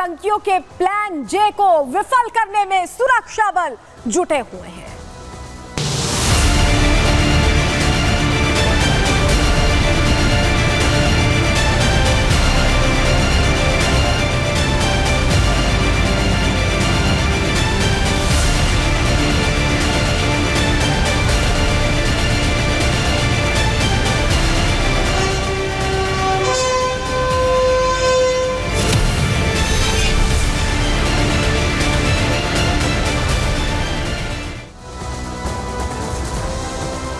आतंकियों के प्लान जे को विफल करने में सुरक्षा बल जुटे हुए हैं।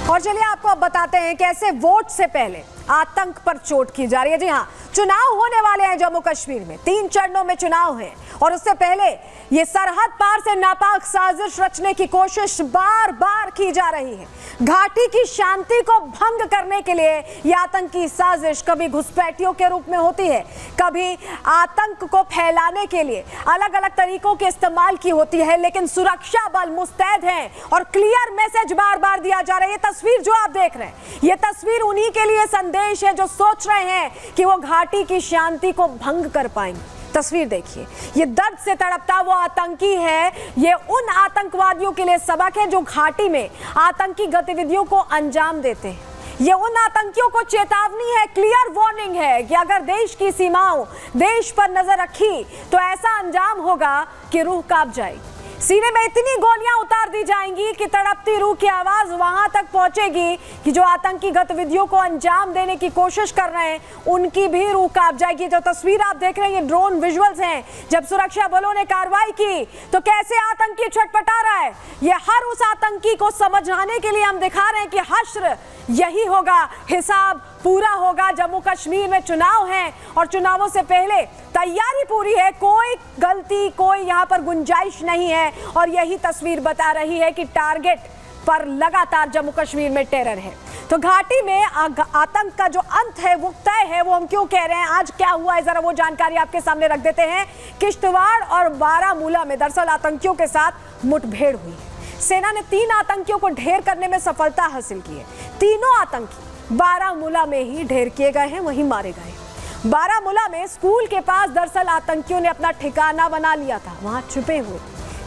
और चलिए आपको अब बताते हैं कैसे वोट से पहले आतंक पर चोट की जा रही है। जी हाँ, चुनाव होने वाले हैं जम्मू कश्मीर में, 3 चरणों में चुनाव है और उससे पहले ये सरहद पार से नापाक साजिश रचने की कोशिश बार बार की जा रही है। घाटी की शांति को भंग करने के लिए ये आतंकी साजिश कभी घुसपैठियों के रूप में होती है, कभी आतंक को फैलाने के लिए अलग अलग तरीकों के इस्तेमाल की होती है, लेकिन सुरक्षा बल मुस्तैद हैं और क्लियर मैसेज बार बार दिया जा रहा है। ये तस्वीर जो आप देख रहे हैं, ये तस्वीर उन्हीं के लिए संदेश है जो सोच रहे हैं कि वो घाटी की शांति को भंग कर पाएंगे। तस्वीर देखिए, ये दर्द से तड़पता वो आतंकी है। ये उन आतंकवादियों के लिए सबक है जो घाटी में आतंकी गतिविधियों को अंजाम देते हैं। ये उन आतंकियों को चेतावनी है, क्लियर वार्निंग है कि अगर देश की सीमाओं, देश पर नजर रखी तो ऐसा अंजाम होगा कि रूह कांप जाएगी। सीने में इतनी गोलियां उतार दी जाएंगी कि तड़पती रूह की आवाज वहां तक पहुंचेगी कि जो आतंकी गतिविधियों को अंजाम देने की कोशिश कर रहे हैं उनकी भी रूह कांप जाएगी। जो तस्वीर आप देख रहे हैं, ये ड्रोन विजुअल्स हैं। जब सुरक्षा बलों ने कार्रवाई की तो कैसे आतंकी छटपटा रहा है, ये हर उस आतंकी को समझाने के लिए हम दिखा रहे हैं कि हश्र यही होगा, हिसाब पूरा होगा। जम्मू कश्मीर में चुनाव हैं और चुनावों से पहले तैयारी पूरी है, कोई गलती, कोई यहाँ पर गुंजाइश नहीं है। और यही तस्वीर बता रही है कि टारगेट पर लगातार जम्मू कश्मीर में टेरर है। तो घाटी में आतंक का जो अंत है वो तय है। वो हम क्यों कह रहे हैं, आज क्या हुआ है, जरा वो जानकारी आपके सामने रख देते हैं। किश्तवाड़ और बारामूला में दरअसल आतंकियों के साथ मुठभेड़ हुई है। सेना ने 3 आतंकियों को ढेर करने में सफलता हासिल की है। तीनों आतंकी बारामूला में ही ढेर किए गए हैं, वहीं मारे गए। बारामूला में स्कूल के पास दरअसल आतंकियों ने अपना ठिकाना बना लिया था, वहां छुपे हुए।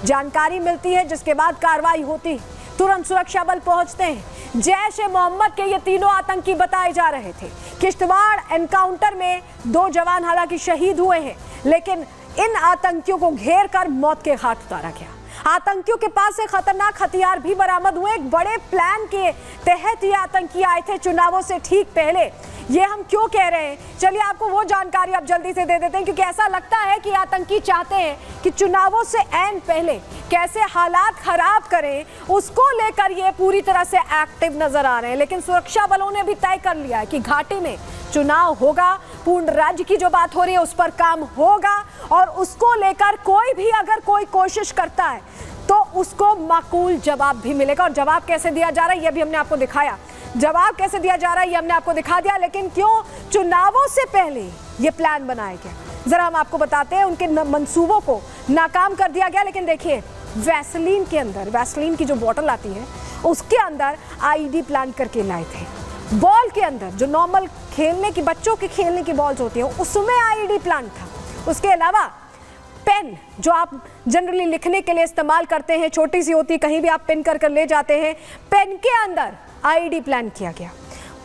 जानकारी मिलती है जिसके बाद कार्रवाई होती है, तुरंत सुरक्षा बल पहुंचते हैं। जैश ए मोहम्मद के ये तीनों आतंकी बताए जा रहे थे। किश्तवाड़ एनकाउंटर में 2 जवान हालांकि शहीद हुए हैं, लेकिन इन आतंकियों को घेर कर मौत के घाट उतारा गया। आतंकियों के पास से खतरनाक हथियार भी बरामद हुए। एक बड़े प्लान के तहत ये आतंकी आए थे चुनावों से ठीक पहले। ये हम क्यों कह रहे हैं, चलिए आपको वो जानकारी अब जल्दी से दे देते हैं, क्योंकि ऐसा लगता है कि आतंकी चाहते हैं कि चुनावों से ऐन पहले कैसे हालात खराब करें, उसको लेकर ये पूरी तरह से एक्टिव नजर आ रहे हैं। लेकिन सुरक्षा बलों ने भी तय कर लिया है कि घाटी में चुनाव होगा, पूर्ण राज्य की जो बात हो रही है उस पर काम होगा और उसको लेकर कोई भी अगर कोई कोशिश करता है तो उसको माकूल जवाब भी मिलेगा। और जवाब कैसे दिया जा रहा है ये भी हमने आपको दिखाया, जवाब कैसे दिया जा रहा है ये हमने आपको दिखा दिया। लेकिन क्यों चुनावों से पहले ये प्लान बनाया गया, जरा हम आपको बताते हैं। उनके मंसूबों को नाकाम कर दिया गया। लेकिन देखिए, वैसलीन के अंदर, वैसलीन की जो बोतल आती है उसके अंदर आईडी प्लान करके लाए थे। बॉल के अंदर जो नॉर्मल खेलने की, बच्चों के खेलने की बॉल्स होती है उसमें आईडी प्लान था। उसके अलावा पेन जो आप जनरली लिखने के लिए इस्तेमाल करते हैं, छोटी सी होती है, कहीं भी आप पिन कर ले जाते हैं, पेन के अंदर आईडी प्लान किया गया।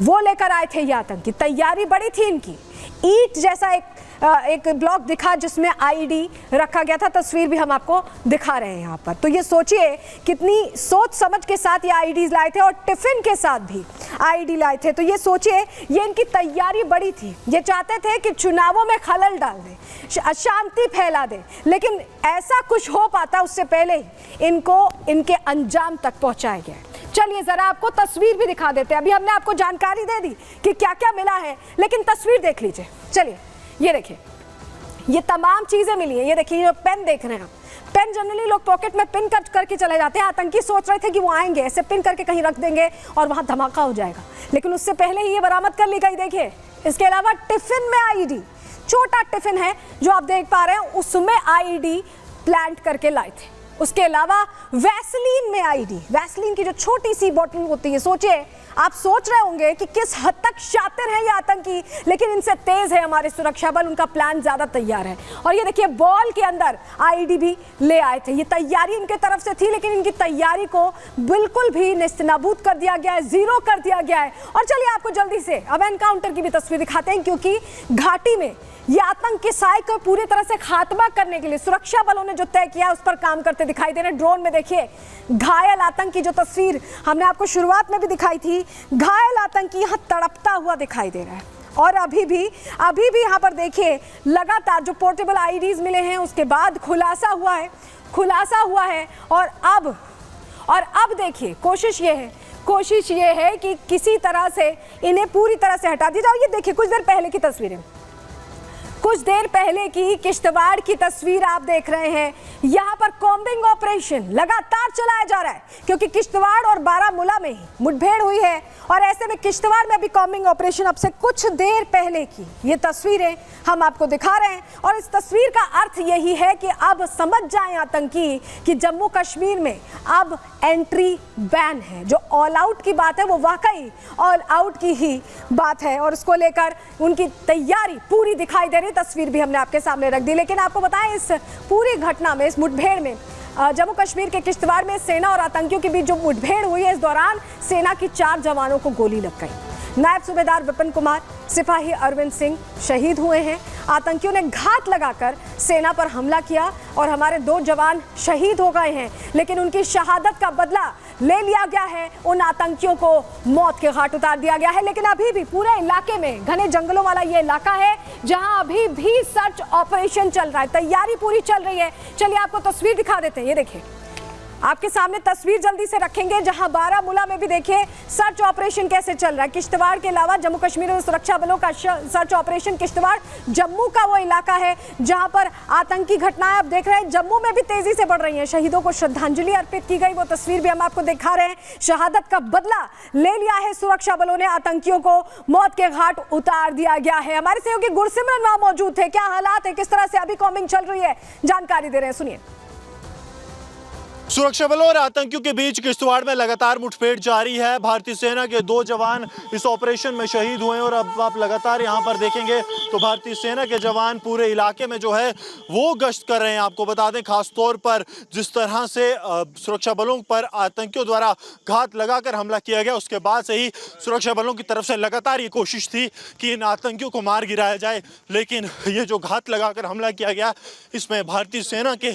वो लेकर आए थे ये आतंकी। तैयारी बड़ी थी इनकी। ईंट जैसा एक ब्लॉक दिखा जिसमें आईडी रखा गया था, तस्वीर भी हम आपको दिखा रहे हैं यहाँ पर। तो ये सोचिए कितनी सोच समझ के साथ ये आईडीज लाए थे और टिफिन के साथ भी आईडी लाए थे। तो ये सोचिए, ये इनकी तैयारी बड़ी थी। ये चाहते थे कि चुनावों में खलल डाल दें, अशांति फैला दें, लेकिन ऐसा कुछ हो पाता उससे पहले ही इनको इनके अंजाम तक पहुंचाया गया। चलिए जरा आपको तस्वीर भी दिखा देते हैं। अभी हमने आपको जानकारी दे दी कि क्या क्या मिला है, लेकिन तस्वीर देख लीजिए। चलिए ये देखिए, ये तमाम चीजें मिली हैं। ये देखिए, ये पेन देख रहे हैं आप। पेन जनरली लोग पॉकेट में पिन करके चले जाते हैं। आतंकी सोच रहे थे कि वो आएंगे, ऐसे पिन करके कहीं रख देंगे और वहां धमाका हो जाएगा, लेकिन उससे पहले ही ये बरामद कर ली गई। देखिए, इसके अलावा टिफिन में आईडी, छोटा टिफिन है जो आप देख पा रहे हैं, उसमें आईडी प्लांट करके लाए थे। उसके अलावा वैसलीन में आईडी, वैसलीन की जो छोटी सी बोतल होती है, सोचिए, आप सोच रहे होंगे कि किस हद तक शातिर है ये आतंकी, लेकिन इनसे तेज है हमारे सुरक्षा बल, उनका प्लान ज्यादा तैयार है। और ये देखिए बॉल के अंदर आईडी भी ले आए थे। ये तैयारी इनके तरफ से थी, लेकिन इनकी तैयारी को बिल्कुल भी नेस्तनाबूद कर दिया गया है, जीरो कर दिया गया है। और चलिए आपको जल्दी से अब एनकाउंटर की भी तस्वीर दिखाते हैं, क्योंकि घाटी में ये आतंक के साए को पूरी तरह से खात्मा करने के लिए सुरक्षा बलों ने जो तय किया उस पर काम करते दिखाई दे रहे हैं। ड्रोन में देखिए घायल आतंकी, जो तस्वीर हमने आपको शुरुआत में भी दिखाई थी, घायल आतंकी यहाँ तड़पता हुआ दिखाई दे रहा है। और अभी भी यहाँ पर देखिए लगातार जो पोर्टेबल आईडीज मिले हैं उसके बाद खुलासा हुआ है। और अब देखिए कोशिश ये है कि किसी तरह से इन्हें पूरी तरह से हटा दिया जाए। ये देखिए कुछ देर पहले की किश्तवाड़ की तस्वीर आप देख रहे हैं। यहाँ पर कॉम्बिंग ऑपरेशन लगातार चलाया जा रहा है, क्योंकि किश्तवाड़ और बारामूला में ही मुठभेड़ हुई है। और ऐसे में किश्तवाड़ में भी कॉम्बिंग ऑपरेशन अब से कुछ देर पहले की ये तस्वीरें हम आपको दिखा रहे हैं। और इस तस्वीर का अर्थ यही है कि अब समझ जाएं आतंकी कि जम्मू कश्मीर में अब एंट्री बैन है। जो ऑल आउट की बात है वो वाकई ऑल आउट की ही बात है, और उसको लेकर उनकी तैयारी पूरी दिखाई दे रही। तस्वीर भी हमने आपके सामने रख दी। लेकिन आपको बताएं, इस पूरी घटना में, इस मुठभेड़ में, जम्मू कश्मीर के किश्तवाड़ में सेना और आतंकियों के बीच जो मुठभेड़ हुई है, इस दौरान सेना की 4 जवानों को गोली लग गई। नायब सूबेदार विपिन कुमार, सिपाही अरविंद सिंह शहीद हुए हैं। आतंकियों ने घात लगाकर सेना पर हमला किया और हमारे 2 जवान शहीद हो गए हैं, लेकिन उनकी शहादत का बदला ले लिया गया है। उन आतंकियों को मौत के घाट उतार दिया गया है। लेकिन अभी भी पूरे इलाके में, घने जंगलों वाला ये इलाका है जहां अभी भी सर्च ऑपरेशन चल रहा है, तैयारी पूरी चल रही है। चलिए आपको तस्वीर दिखा देते हैं। ये देखिए आपके सामने तस्वीर जल्दी से रखेंगे, जहां बारामूला में भी देखिए सर्च ऑपरेशन कैसे चल रहा है। किश्तवाड़ के अलावा जम्मू कश्मीर में सुरक्षा बलों का सर्च ऑपरेशन, किश्तवाड़ जम्मू का वो इलाका है जहां पर आतंकी घटनाएं आप देख रहे हैं जम्मू में भी तेजी से बढ़ रही हैं। शहीदों को श्रद्धांजलि अर्पित की गई, वो तस्वीर भी हम आपको दिखा रहे हैं। शहादत का बदला ले लिया है सुरक्षा बलों ने, आतंकियों को मौत के घाट उतार दिया गया है। हमारे सहयोगी गुरसिमरन वहां मौजूद थे। क्या हालात है, किस तरह से अभी कॉम्बिंग चल रही है, जानकारी दे रहे हैं, सुनिए। सुरक्षा बलों और आतंकियों के बीच किश्तवाड़ में लगातार मुठभेड़ जारी है। भारतीय सेना के 2 जवान इस ऑपरेशन में शहीद हुए हैं और अब आप लगातार यहां पर देखेंगे तो भारतीय सेना के जवान पूरे इलाके में जो है वो गश्त कर रहे हैं। आपको बता दें, खास तौर पर जिस तरह से सुरक्षा बलों पर आतंकियों द्वारा घात लगाकर हमला किया गया, उसके बाद से ही सुरक्षा बलों की तरफ से लगातार ये कोशिश थी कि इन आतंकियों को मार गिराया जाए। लेकिन ये जो घात लगाकर हमला किया गया, इसमें भारतीय सेना के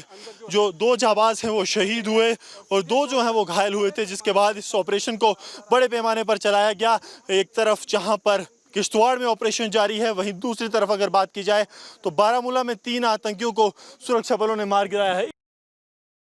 जो 2 जाबाज हैं वो शहीद हुए और 2 जो हैं वो घायल हुए थे, जिसके बाद इस ऑपरेशन को बड़े पैमाने पर चलाया गया। एक तरफ जहां पर किश्तवाड़ में ऑपरेशन जारी है, वहीं दूसरी तरफ अगर बात की जाए तो बारामूला में 3 आतंकियों को सुरक्षा बलों ने मार गिराया है।